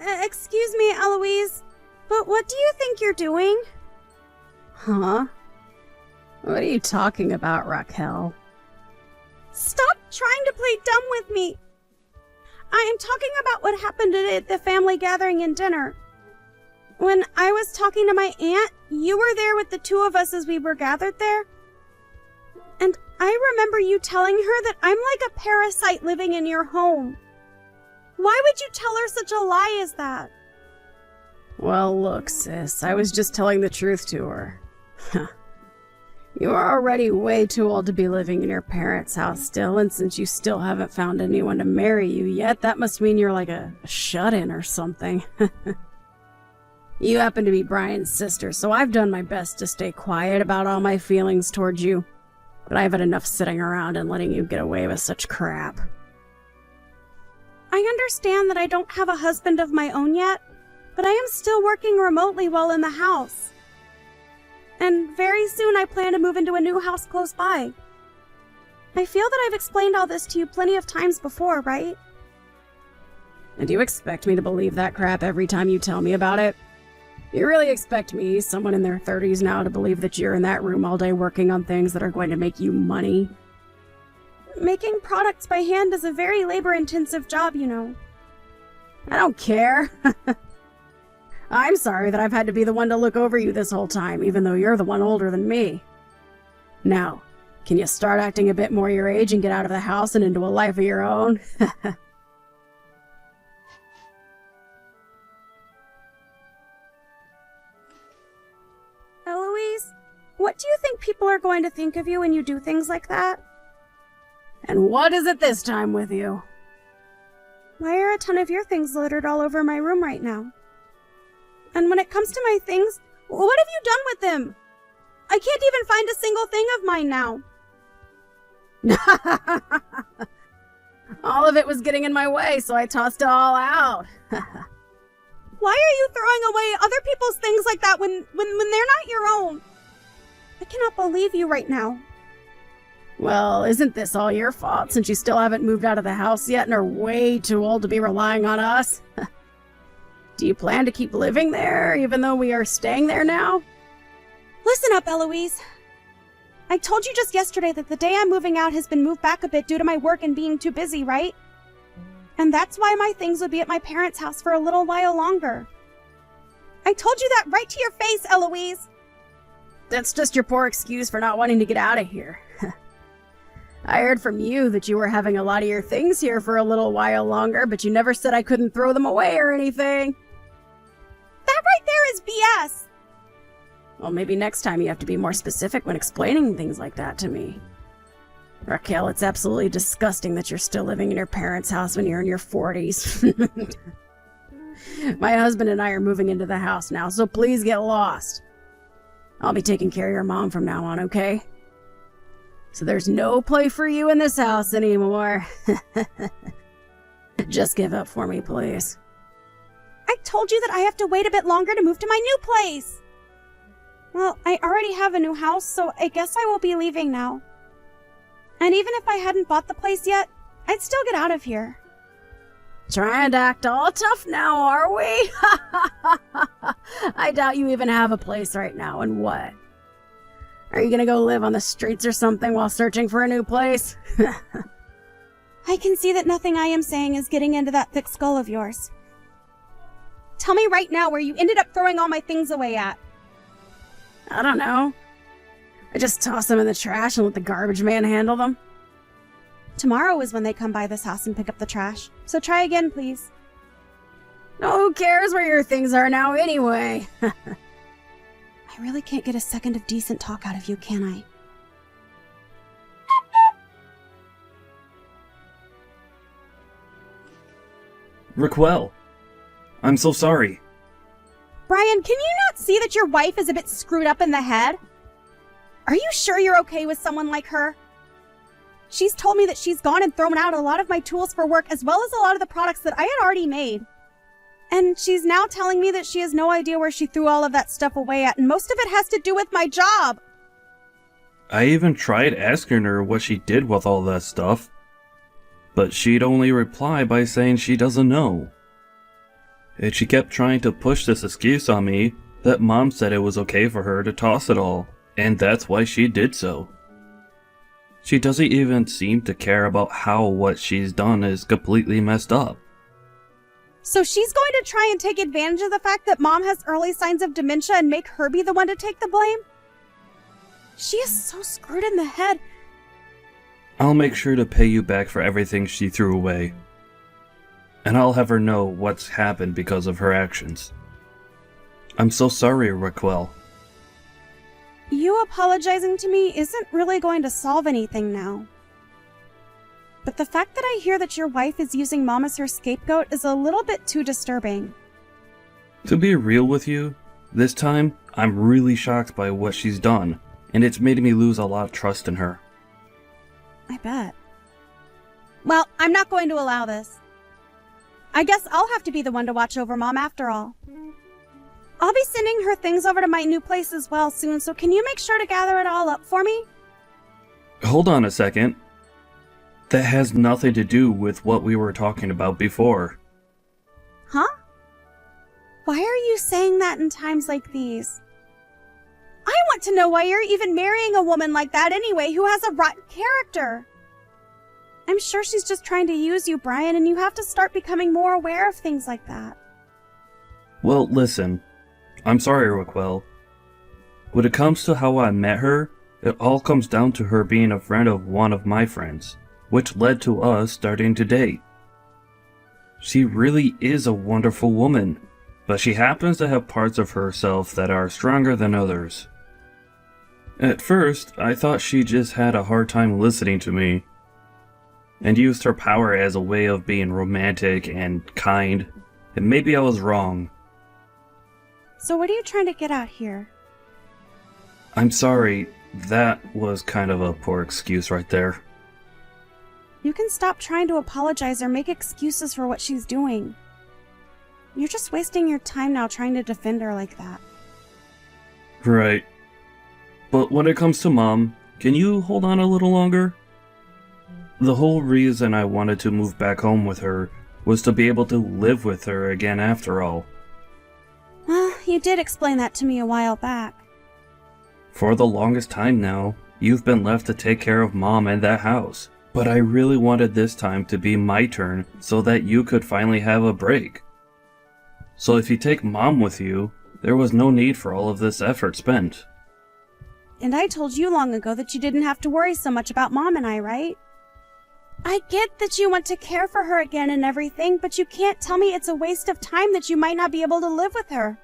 Excuse me, Eloise, but what do you think you're doing? Huh? What are you talking about, Raquel? Stop trying to play dumb with me. I am talking about what happened at the family gathering and dinner. When I was talking to my aunt, you were there with the two of us as we were gathered there. And I remember you telling her that I'm like a parasite living in your home. Why would you tell her such a lie as that? Well, look, sis, I was just telling the truth to her. You are already way too old to be living in your parents' house still, and since you still haven't found anyone to marry you yet, that must mean you're like a shut-in or something. You happen to be Brian's sister, so I've done my best to stay quiet about all my feelings towards you, but I've had enough sitting around and letting you get away with such crap. I understand that I don't have a husband of my own yet, but I am still working remotely while in the house. And very soon I plan to move into a new house close by. I feel that I've explained all this to you plenty of times before, right? And you expect me to believe that crap every time you tell me about it? You really expect me, someone in their 30s now, to believe that you're in that room all day working on things that are going to make you money? Making products by hand is a very labor-intensive job, you know. I don't care. I'm sorry that I've had to be the one to look over you this whole time, even though you're the one older than me. Now, can you start acting a bit more your age and get out of the house and into a life of your own? Eloise, what do you think people are going to think of you when you do things like that? And what is it this time with you? Why are a ton of your things littered all over my room right now? And when it comes to my things, what have you done with them? I can't even find a single thing of mine now. All of it was getting in my way, so I tossed it all out. Why are you throwing away other people's things like that when they're not your own? I cannot believe you right now. Well, isn't this all your fault since you still haven't moved out of the house yet and are way too old to be relying on us? Do you plan to keep living there, even though we are staying there now? Listen up, Eloise. I told you just yesterday that the day I'm moving out has been moved back a bit due to my work and being too busy, right? And that's why my things would be at my parents' house for a little while longer. I told you that right to your face, Eloise. That's just your poor excuse for not wanting to get out of here. I heard from you that you were having a lot of your things here for a little while longer, but you never said I couldn't throw them away or anything. That right there is BS. Well, maybe next time you have to be more specific when explaining things like that to me. Raquel, it's absolutely disgusting that you're still living in your parents' house when you're in your 40s. My husband and I are moving into the house now, so please get lost. I'll be taking care of your mom from now on, okay? So there's no play for you in this house anymore. Just give up for me, please. I told you that I have to wait a bit longer to move to my new place. Well, I already have a new house, so I guess I will be leaving now. And even if I hadn't bought the place yet, I'd still get out of here. Trying to act all tough now, are we? I doubt you even have a place right now, and what? Are you gonna go live on the streets or something while searching for a new place? I can see that nothing I am saying is getting into that thick skull of yours. Tell me right now where you ended up throwing all my things away at. I don't know. I just toss them in the trash and let the garbage man handle them. Tomorrow is when they come by this house and pick up the trash, so try again, please. Who cares where your things are now anyway? I really can't get a second of decent talk out of you, can I? Raquel, I'm so sorry. Brian, can you not see that your wife is a bit screwed up in the head? Are you sure you're okay with someone like her? She's told me that she's gone and thrown out a lot of my tools for work as well as a lot of the products that I had already made. And she's now telling me that she has no idea where she threw all of that stuff away at, and most of it has to do with my job. I even tried asking her what she did with all that stuff, but she'd only reply by saying she doesn't know. And she kept trying to push this excuse on me that Mom said it was okay for her to toss it all, and that's why she did so. She doesn't even seem to care about how what she's done is completely messed up. So she's going to try and take advantage of the fact that Mom has early signs of dementia and make her be the one to take the blame? She is so screwed in the head. I'll make sure to pay you back for everything she threw away. And I'll have her know what's happened because of her actions. I'm so sorry, Raquel. You apologizing to me isn't really going to solve anything now. But the fact that I hear that your wife is using Mom as her scapegoat is a little bit too disturbing. To be real with you, this time, I'm really shocked by what she's done, and it's made me lose a lot of trust in her. I bet. Well, I'm not going to allow this. I guess I'll have to be the one to watch over Mom after all. I'll be sending her things over to my new place as well soon, so can you make sure to gather it all up for me? Hold on a second. That has nothing to do with what we were talking about before. Huh? Why are you saying that in times like these? I want to know why you're even marrying a woman like that anyway, who has a rotten character. I'm sure she's just trying to use you, Brian, and you have to start becoming more aware of things like that. Well, listen. I'm sorry, Raquel. When it comes to how I met her, it all comes down to her being a friend of one of my friends, which led to us starting to date. She really is a wonderful woman, but she happens to have parts of herself that are stronger than others. At first, I thought she just had a hard time listening to me, and used her power as a way of being romantic and kind, and maybe I was wrong. So what are you trying to get at here? I'm sorry, that was kind of a poor excuse right there. You can stop trying to apologize or make excuses for what she's doing. You're just wasting your time now trying to defend her like that. Right. But when it comes to Mom, can you hold on a little longer? The whole reason I wanted to move back home with her was to be able to live with her again after all. Well, you did explain that to me a while back. For the longest time now, you've been left to take care of Mom and that house. But I really wanted this time to be my turn so that you could finally have a break. So if you take Mom with you, there was no need for all of this effort spent. And I told you long ago that you didn't have to worry so much about Mom and I, right? I get that you want to care for her again and everything, but you can't tell me it's a waste of time that you might not be able to live with her.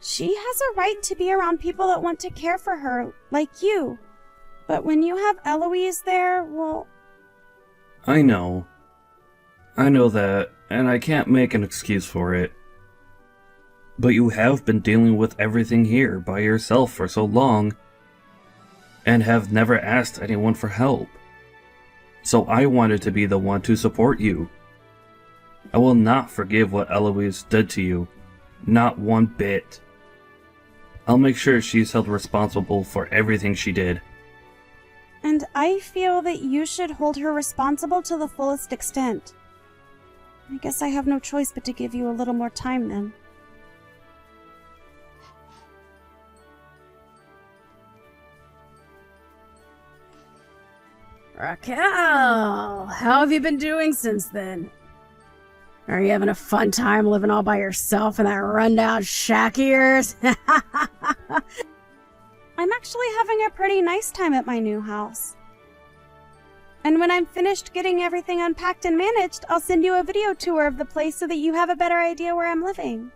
She has a right to be around people that want to care for her, like you. But when you have Eloise there, well... I know that, and I can't make an excuse for it. But you have been dealing with everything here by yourself for so long, and have never asked anyone for help. So I wanted to be the one to support you. I will not forgive what Eloise did to you. Not one bit. I'll make sure she's held responsible for everything she did. And I feel that you should hold her responsible to the fullest extent. I guess I have no choice but to give you a little more time then. Raquel, how have you been doing since then? Are you having a fun time living all by yourself in that rundown shack of yours? I'm actually having a pretty nice time at my new house. And when I'm finished getting everything unpacked and managed, I'll send you a video tour of the place so that you have a better idea where I'm living.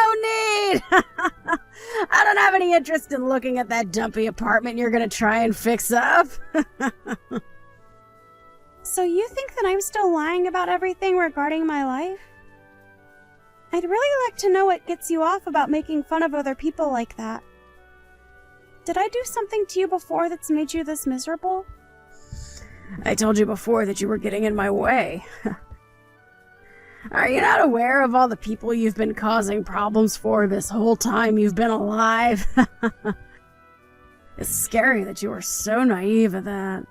Oh, neat! I don't have any interest in looking at that dumpy apartment you're gonna try and fix up. So you think that I'm still lying about everything regarding my life? I'd really like to know what gets you off about making fun of other people like that. Did I do something to you before that's made you this miserable? I told you before that you were getting in my way. Are you not aware of all the people you've been causing problems for this whole time you've been alive? It's scary that you were so naive at that.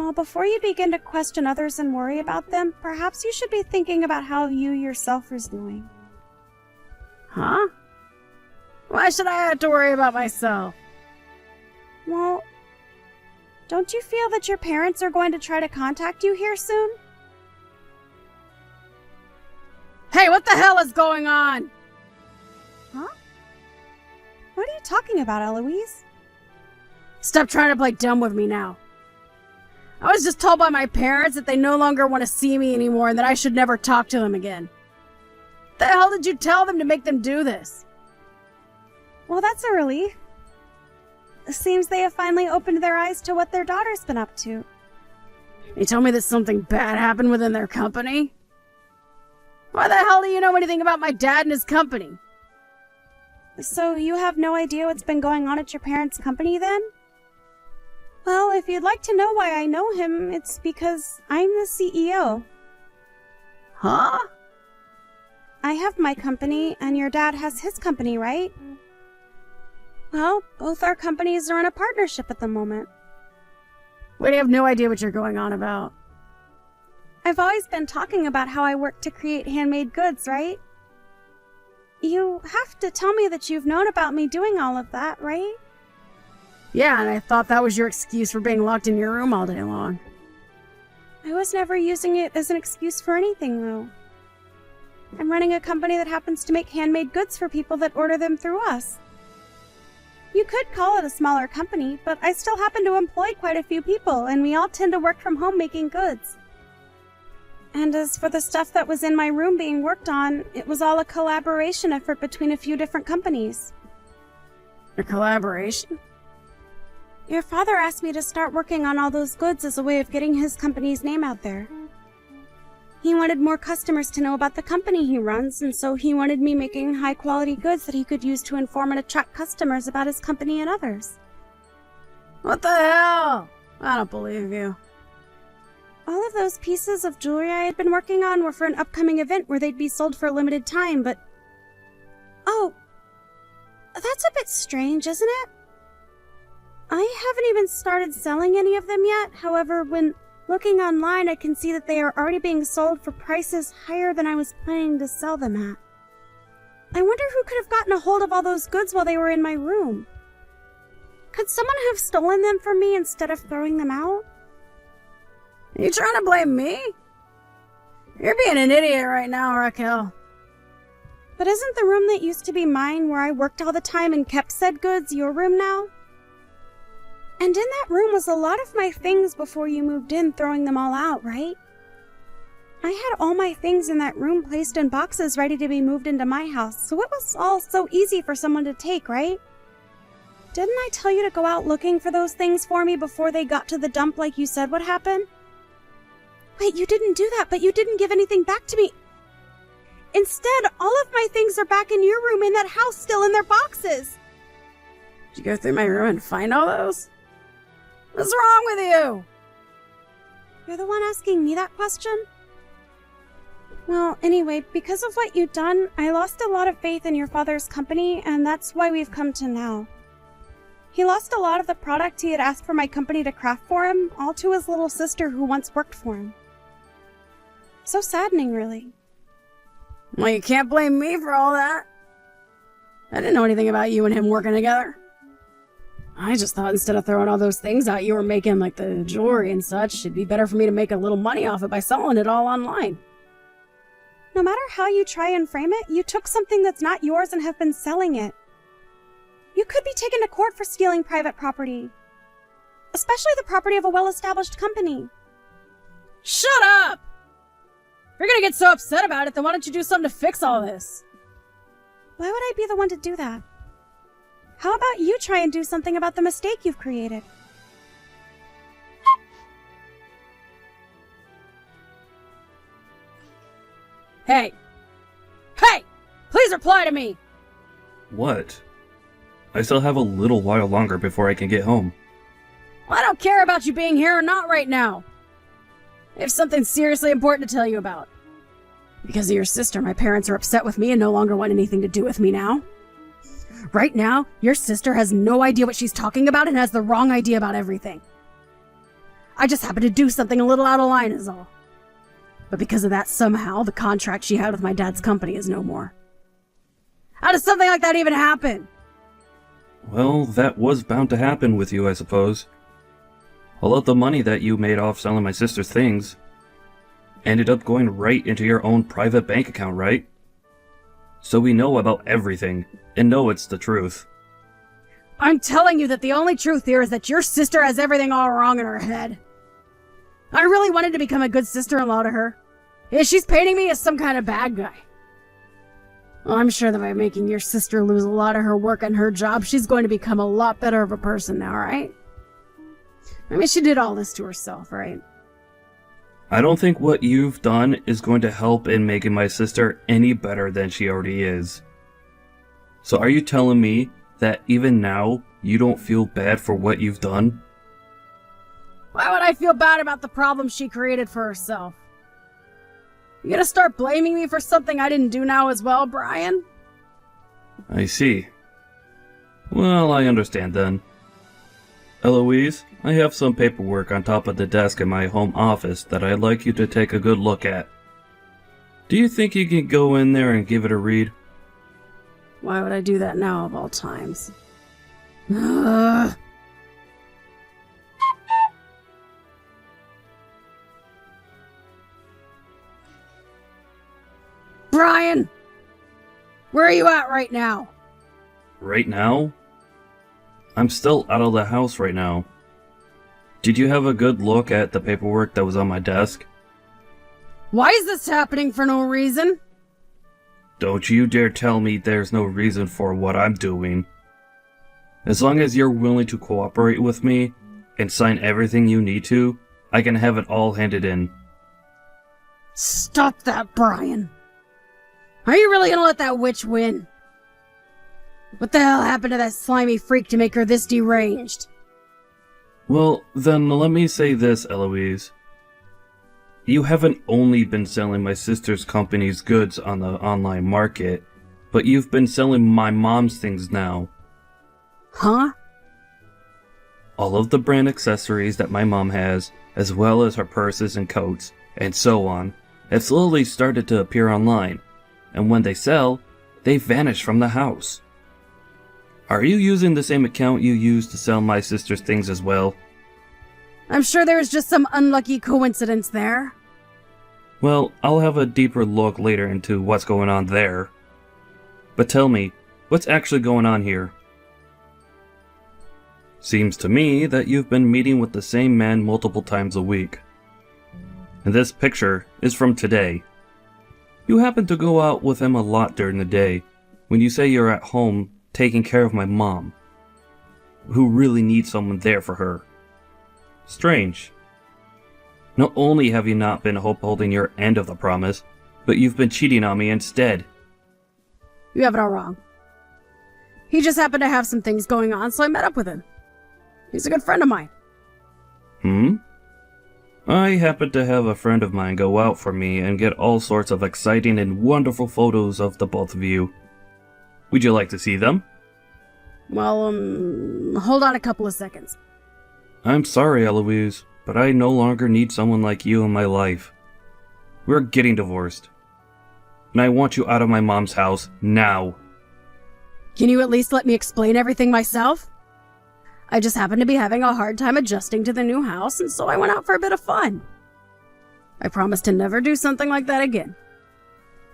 Well, before you begin to question others and worry about them, perhaps you should be thinking about how you yourself is doing. Huh? Why should I have to worry about myself? Well, don't you feel that your parents are going to try to contact you here soon? Hey, what the hell is going on? Huh? What are you talking about, Eloise? Stop trying to play dumb with me now. I was just told by my parents that they no longer want to see me anymore and that I should never talk to them again. The hell did you tell them to make them do this? Well, that's a relief. It seems they have finally opened their eyes to what their daughter's been up to. You told me that something bad happened within their company? Why the hell do you know anything about my dad and his company? So you have no idea what's been going on at your parents' company then? Well, if you'd like to know why I know him, it's because I'm the CEO. Huh? I have my company, and your dad has his company, right? Well, both our companies are in a partnership at the moment. We have no idea what you're going on about. I've always been talking about how I work to create handmade goods, right? You have to tell me that you've known about me doing all of that, right? Yeah, and I thought that was your excuse for being locked in your room all day long. I was never using it as an excuse for anything, though. I'm running a company that happens to make handmade goods for people that order them through us. You could call it a smaller company, but I still happen to employ quite a few people, and we all tend to work from home making goods. And as for the stuff that was in my room being worked on, it was all a collaboration effort between a few different companies. A collaboration? Your father asked me to start working on all those goods as a way of getting his company's name out there. He wanted more customers to know about the company he runs, and so he wanted me making high-quality goods that he could use to inform and attract customers about his company and others. What the hell? I don't believe you. All of those pieces of jewelry I had been working on were for an upcoming event where they'd be sold for a limited time, but... Oh, that's a bit strange, isn't it? I haven't even started selling any of them yet. However, when looking online, I can see that they are already being sold for prices higher than I was planning to sell them at. I wonder who could have gotten a hold of all those goods while they were in my room. Could someone have stolen them from me instead of throwing them out? Are you trying to blame me? You're being an idiot right now, Raquel. But isn't the room that used to be mine, where I worked all the time and kept said goods, your room now? And in that room was a lot of my things before you moved in, throwing them all out, right? I had all my things in that room placed in boxes ready to be moved into my house, so it was all so easy for someone to take, right? Didn't I tell you to go out looking for those things for me before they got to the dump like you said would happen? Wait, you didn't do that, but you didn't give anything back to me. Instead, all of my things are back in your room in that house, still in their boxes. Did you go through my room and find all those? What's wrong with you? You're the one asking me that question? Well, anyway, because of what you've done, I lost a lot of faith in your father's company, and that's why we've come to now. He lost a lot of the product he had asked for my company to craft for him, all to his little sister who once worked for him. So saddening, really. Well, you can't blame me for all that. I didn't know anything about you and him working together. I just thought instead of throwing all those things out you were making, like the jewelry and such, it'd be better for me to make a little money off it by selling it all online. No matter how you try and frame it, you took something that's not yours and have been selling it. You could be taken to court for stealing private property. Especially the property of a well-established company. Shut up! If you're gonna get so upset about it, then why don't you do something to fix all this? Why would I be the one to do that? How about you try and do something about the mistake you've created? Hey! Hey! Please reply to me! What? I still have a little while longer before I can get home. Well, I don't care about you being here or not right now. I have something seriously important to tell you about. Because of your sister, my parents are upset with me and no longer want anything to do with me now. Right now, your sister has no idea what she's talking about and has the wrong idea about everything. I just happened to do something a little out of line is all. But because of that, somehow, the contract she had with my dad's company is no more. How does something like that even happen? Well, that was bound to happen with you, I suppose. All of the money that you made off selling my sister's things ended up going right into your own private bank account, right? So we know about everything, and know it's the truth. I'm telling you that the only truth here is that your sister has everything all wrong in her head. I really wanted to become a good sister-in-law to her. Yeah, she's painting me as some kind of bad guy. Well, I'm sure that by making your sister lose a lot of her work and her job, she's going to become a lot better of a person now, right? I mean, she did all this to herself, right? I don't think what you've done is going to help in making my sister any better than she already is. So are you telling me that even now, you don't feel bad for what you've done? Why would I feel bad about the problem she created for herself? You gonna start blaming me for something I didn't do now as well, Brian? I see. Well, I understand then. Eloise, I have some paperwork on top of the desk in my home office that I'd like you to take a good look at. Do you think you can go in there and give it a read? Why would I do that now of all times? Ugh. Brian! Where are you at right now? Right now? I'm still out of the house right now. Did you have a good look at the paperwork that was on my desk? Why is this happening for no reason? Don't you dare tell me there's no reason for what I'm doing. As long as you're willing to cooperate with me and sign everything you need to, I can have it all handed in. Stop that, Brian. Are you really gonna let that witch win? What the hell happened to that slimy freak to make her this deranged? Well, then let me say this, Eloise. You haven't only been selling my sister's company's goods on the online market, but you've been selling my mom's things now. Huh? All of the brand accessories that my mom has, as well as her purses and coats, and so on, have slowly started to appear online, and when they sell, they vanish from the house. Are you using the same account you used to sell my sister's things as well? I'm sure there's just some unlucky coincidence there. Well, I'll have a deeper look later into what's going on there. But tell me, what's actually going on here? Seems to me that you've been meeting with the same man multiple times a week. And this picture is from today. You happen to go out with him a lot during the day, when you say you're at home taking care of my mom, who really needs someone there for her. Strange. Not only have you not been upholding your end of the promise, but you've been cheating on me instead. You have it all wrong. He just happened to have some things going on, so I met up with him. He's a good friend of mine. I happen to have a friend of mine go out for me and get all sorts of exciting and wonderful photos of the both of you. Would you like to see them? Well, hold on a couple of seconds. I'm sorry, Eloise, but I no longer need someone like you in my life. We're getting divorced. And I want you out of my mom's house now. Can you at least let me explain everything myself? I just happened to be having a hard time adjusting to the new house, and so I went out for a bit of fun. I promise to never do something like that again.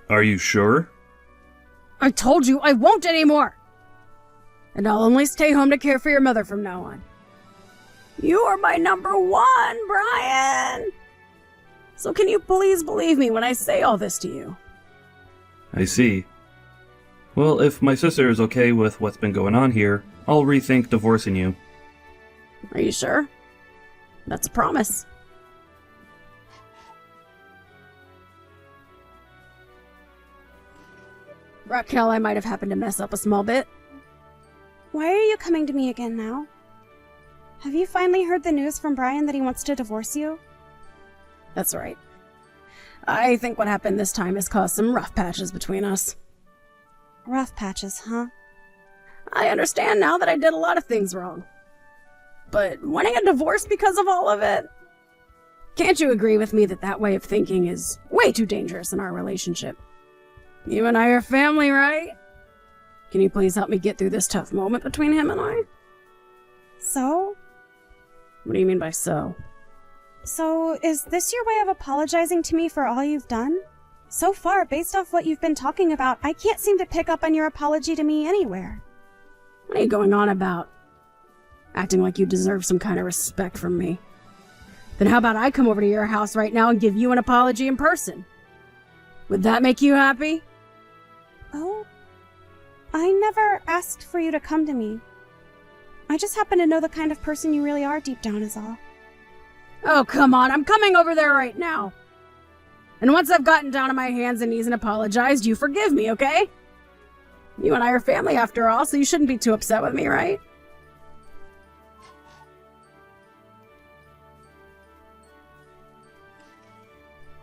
Are you sure? I told you I won't anymore! And I'll only stay home to care for your mother from now on. You are my number one, Brian! So can you please believe me when I say all this to you? I see. Well, if my sister is okay with what's been going on here, I'll rethink divorcing you. Are you sure? That's a promise. Raquel, I might have happened to mess up a small bit. Why are you coming to me again now? Have you finally heard the news from Brian that he wants to divorce you? That's right. I think what happened this time has caused some rough patches between us. Rough patches, huh? I understand now that I did a lot of things wrong. But wanting a divorce because of all of it? Can't you agree with me that that way of thinking is way too dangerous in our relationship? You and I are family, right? Can you please help me get through this tough moment between him and I? So? What do you mean by so? So, is this your way of apologizing to me for all you've done? So far, based off what you've been talking about, I can't seem to pick up on your apology to me anywhere. What are you going on about? Acting like you deserve some kind of respect from me. Then how about I come over to your house right now and give you an apology in person? Would that make you happy? Oh? I never asked for you to come to me. I just happen to know the kind of person you really are deep down is all. Oh, come on, I'm coming over there right now. And once I've gotten down on my hands and knees and apologized, you forgive me, okay? You and I are family after all, so you shouldn't be too upset with me, right?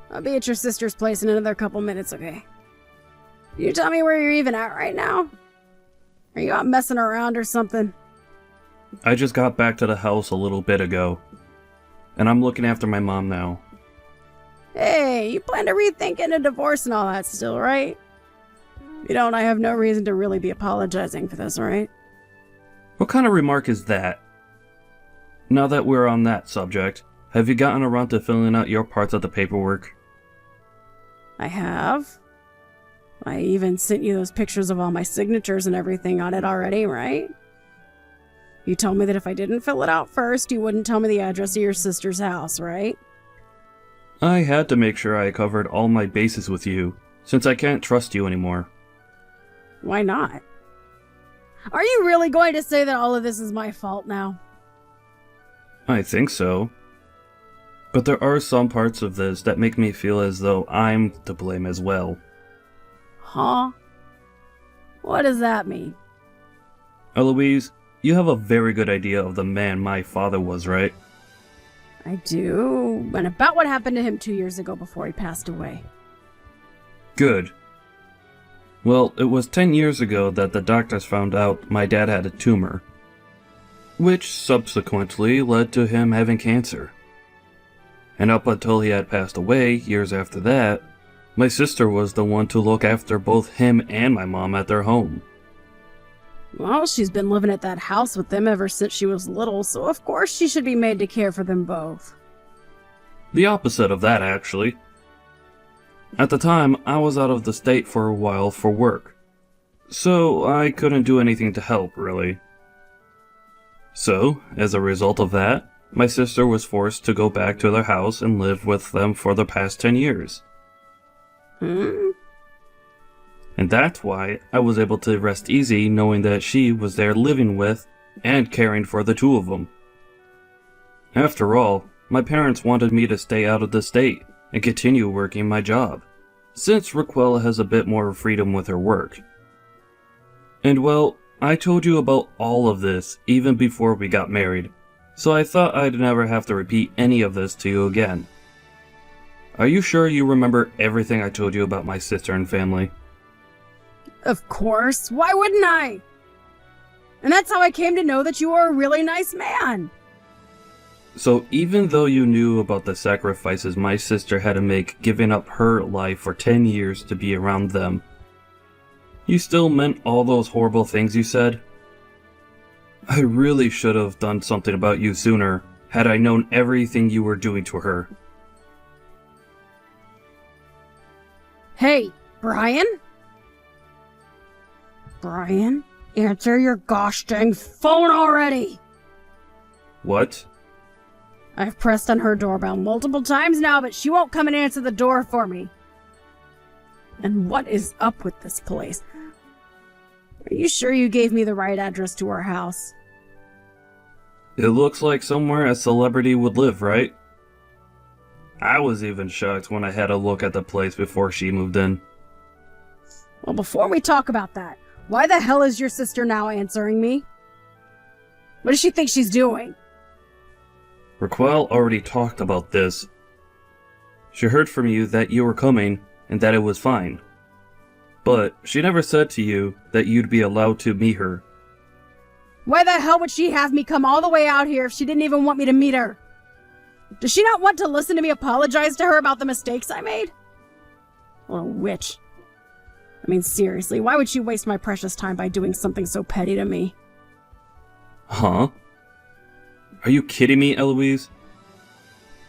I'll be at your sister's place in another couple minutes, okay? Can you tell me where you're even at right now? Are you out messing around or something? I just got back to the house a little bit ago, and I'm looking after my mom now. Hey, you plan to rethink getting a divorce and all that still, right? You don't, I have no reason to really be apologizing for this, right? What kind of remark is that? Now that we're on that subject, have you gotten around to filling out your parts of the paperwork? I have. I even sent you those pictures of all my signatures and everything on it already, right? You told me that if I didn't fill it out first, you wouldn't tell me the address of your sister's house, right? I had to make sure I covered all my bases with you, since I can't trust you anymore. Why not? Are you really going to say that all of this is my fault now? I think so. But there are some parts of this that make me feel as though I'm to blame as well. Huh? What does that mean? Eloise, you have a very good idea of the man my father was, right? I do. And about what happened to him 2 years ago before he passed away. Good. Well, it was 10 years ago that the doctors found out my dad had a tumor, which subsequently led to him having cancer. And up until he had passed away, years after that, my sister was the one to look after both him and my mom at their home. Well, she's been living at that house with them ever since she was little, so of course she should be made to care for them both. The opposite of that, actually. At the time, I was out of the state for a while for work, so I couldn't do anything to help, really. So, as a result of that, my sister was forced to go back to their house and live with them for the past 10 years. And that's why I was able to rest easy knowing that she was there living with and caring for the two of them. After all, my parents wanted me to stay out of the state and continue working my job, since Raquel has a bit more freedom with her work. And well, I told you about all of this even before we got married, so I thought I'd never have to repeat any of this to you again. Are you sure you remember everything I told you about my sister and family? Of course, why wouldn't I? And that's how I came to know that you are a really nice man. So even though you knew about the sacrifices my sister had to make giving up her life for 10 years to be around them, you still meant all those horrible things you said? I really should have done something about you sooner, had I known everything you were doing to her. Hey, Brian? Brian, answer your gosh dang phone already! What? I've pressed on her doorbell multiple times now, but she won't come and answer the door for me. And what is up with this place? Are you sure you gave me the right address to her house? It looks like somewhere a celebrity would live, right? I was even shocked when I had a look at the place before she moved in. Well, before we talk about that, why the hell is your sister now answering me? What does she think she's doing? Raquel already talked about this. She heard from you that you were coming and that it was fine. But she never said to you that you'd be allowed to meet her. Why the hell would she have me come all the way out here if she didn't even want me to meet her? Does she not want to listen to me apologize to her about the mistakes I made? Little witch. I mean, seriously, why would she waste my precious time by doing something so petty to me? Huh? Are you kidding me, Eloise?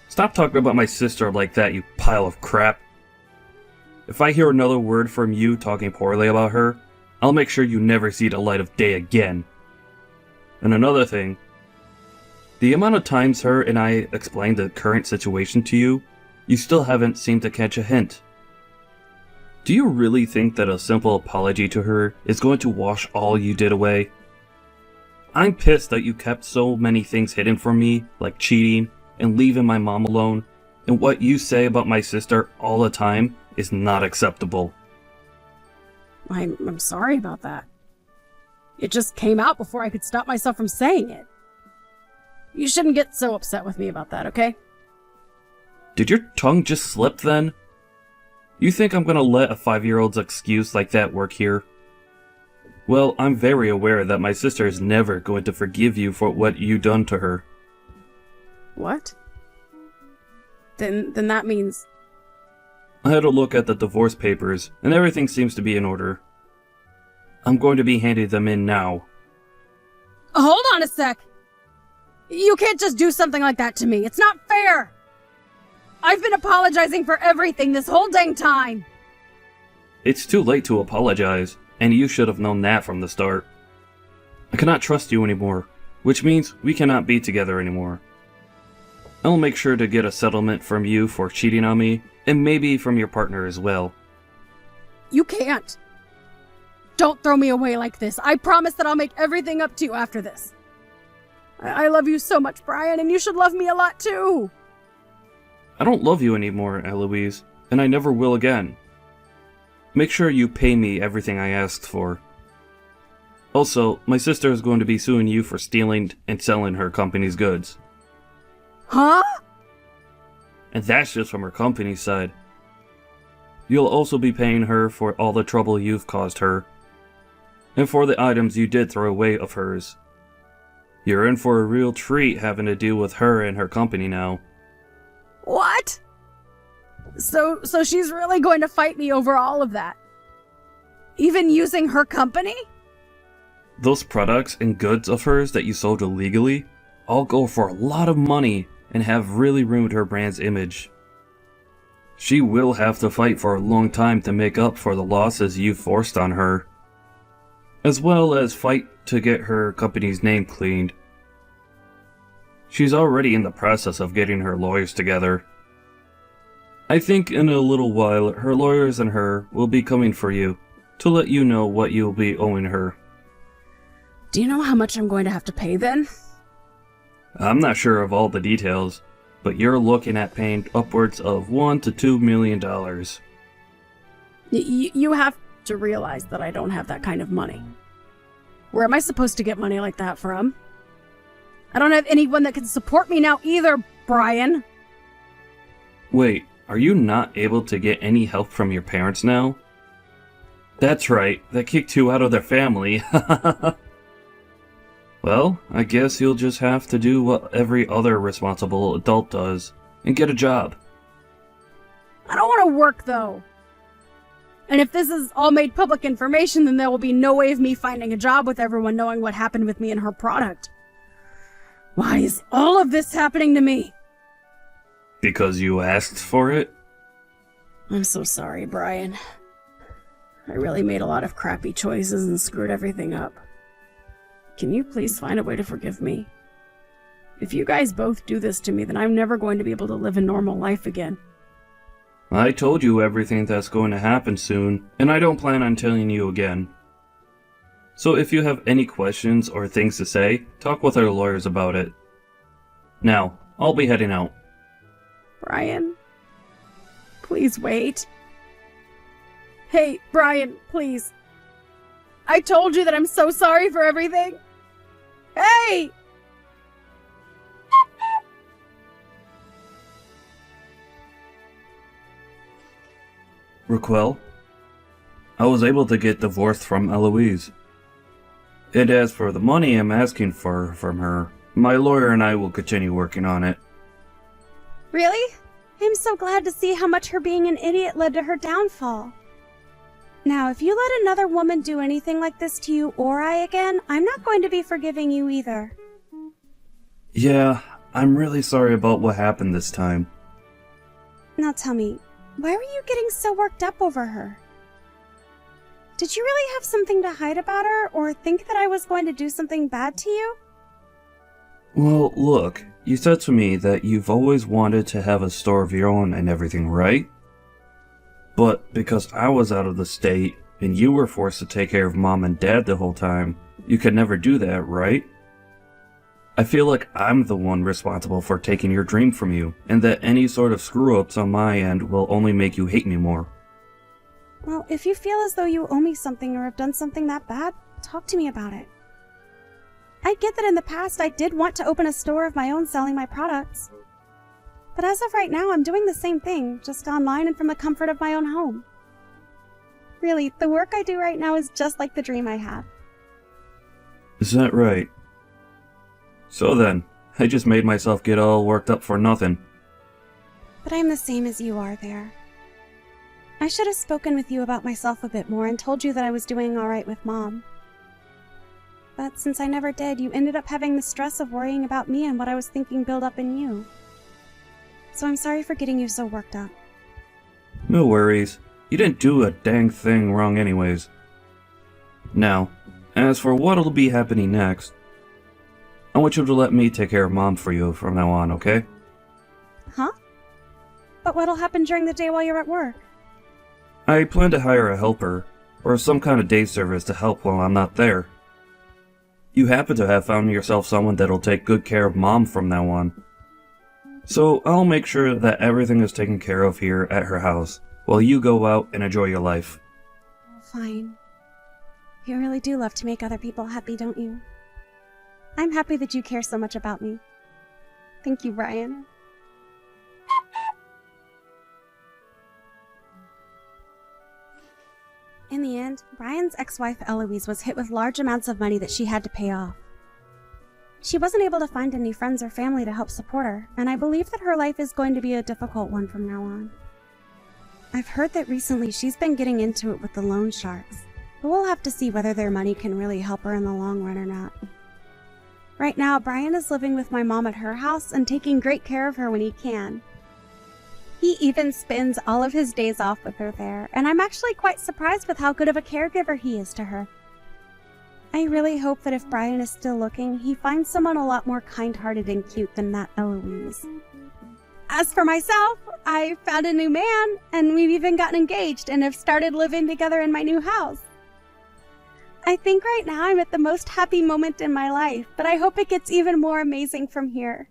Stop talking about my sister like that, you pile of crap. If I hear another word from you talking poorly about her, I'll make sure you never see the light of day again. And another thing, the amount of times her and I explained the current situation to you, you still haven't seemed to catch a hint. Do you really think that a simple apology to her is going to wash all you did away? I'm pissed that you kept so many things hidden from me, like cheating and leaving my mom alone, and what you say about my sister all the time is not acceptable. I'm sorry about that. It just came out before I could stop myself from saying it. You shouldn't get so upset with me about that, okay? Did your tongue just slip then? You think I'm gonna let a 5-year-old's excuse like that work here? Well, I'm very aware that my sister is never going to forgive you for what you done to her. What? Then that means... I had a look at the divorce papers, and everything seems to be in order. I'm going to be handing them in now. Hold on a sec! You can't just do something like that to me. It's not fair! I've been apologizing for everything this whole dang time! It's too late to apologize, and you should have known that from the start. I cannot trust you anymore, which means we cannot be together anymore. I'll make sure to get a settlement from you for cheating on me, and maybe from your partner as well. You can't! Don't throw me away like this. I promise that I'll make everything up to you after this. I love you so much, Brian, and you should love me a lot too! I don't love you anymore, Eloise, and I never will again. Make sure you pay me everything I asked for. Also, my sister is going to be suing you for stealing and selling her company's goods. Huh? And that's just from her company's side. You'll also be paying her for all the trouble you've caused her, and for the items you did throw away of hers. You're in for a real treat having to deal with her and her company now. What? So she's really going to fight me over all of that? Even using her company? Those products and goods of hers that you sold illegally all go for a lot of money and have really ruined her brand's image. She will have to fight for a long time to make up for the losses you forced on her, as well as fight to get her company's name cleaned. She's already in the process of getting her lawyers together. I think in a little while her lawyers and her will be coming for you to let you know what you'll be owing her. Do you know how much I'm going to have to pay then? I'm not sure of all the details, but you're looking at paying upwards of $1 to $2 million. You have to realize that I don't have that kind of money. Where am I supposed to get money like that from? I don't have anyone that can support me now either, Brian. Wait, are you not able to get any help from your parents now? That's right, they kicked you out of their family. Well, I guess you'll just have to do what every other responsible adult does, and get a job. I don't want to work, though. And if this is all made public information, then there will be no way of me finding a job with everyone knowing what happened with me and her product. Why is all of this happening to me? Because you asked for it? I'm so sorry, Brian. I really made a lot of crappy choices and screwed everything up. Can you please find a way to forgive me? If you guys both do this to me, then I'm never going to be able to live a normal life again. I told you everything that's going to happen soon, and I don't plan on telling you again. So if you have any questions or things to say, talk with our lawyers about it. Now, I'll be heading out. Brian, please wait. Hey, Brian, please. I told you that I'm so sorry for everything. Hey! Raquel, I was able to get divorced from Eloise. And as for the money I'm asking for from her, my lawyer and I will continue working on it. Really? I'm so glad to see how much her being an idiot led to her downfall. Now, if you let another woman do anything like this to you or I again, I'm not going to be forgiving you either. Yeah, I'm really sorry about what happened this time. Now tell me, why were you getting so worked up over her? Did you really have something to hide about her, or think that I was going to do something bad to you? Well, look, you said to me that you've always wanted to have a store of your own and everything, right? But because I was out of the state, and you were forced to take care of Mom and Dad the whole time, you could never do that, right? I feel like I'm the one responsible for taking your dream from you, and that any sort of screw-ups on my end will only make you hate me more. Well, if you feel as though you owe me something or have done something that bad, talk to me about it. I get that in the past I did want to open a store of my own selling my products. But as of right now, I'm doing the same thing, just online and from the comfort of my own home. Really, the work I do right now is just like the dream I had. Is that right? So then, I just made myself get all worked up for nothing. But I'm the same as you are there. I should have spoken with you about myself a bit more and told you that I was doing alright with Mom. But since I never did, you ended up having the stress of worrying about me and what I was thinking build up in you. So I'm sorry for getting you so worked up. No worries. You didn't do a dang thing wrong anyways. Now, as for what'll be happening next, I want you to let me take care of Mom for you from now on, okay? Huh? But what'll happen during the day while you're at work? I plan to hire a helper, or some kind of day service to help while I'm not there. You happen to have found yourself someone that'll take good care of Mom from now on. So I'll make sure that everything is taken care of here at her house, while you go out and enjoy your life. Fine. You really do love to make other people happy, don't you? I'm happy that you care so much about me. Thank you, Brian. In the end, Brian's ex-wife Eloise was hit with large amounts of money that she had to pay off. She wasn't able to find any friends or family to help support her, and I believe that her life is going to be a difficult one from now on. I've heard that recently she's been getting into it with the loan sharks, but we'll have to see whether their money can really help her in the long run or not. Right now, Brian is living with my mom at her house and taking great care of her when he can. He even spends all of his days off with her there, and I'm actually quite surprised with how good of a caregiver he is to her. I really hope that if Brian is still looking, he finds someone a lot more kind-hearted and cute than that Eloise. As for myself, I found a new man, and we've even gotten engaged and have started living together in my new house. I think right now I'm at the most happy moment in my life, but I hope it gets even more amazing from here.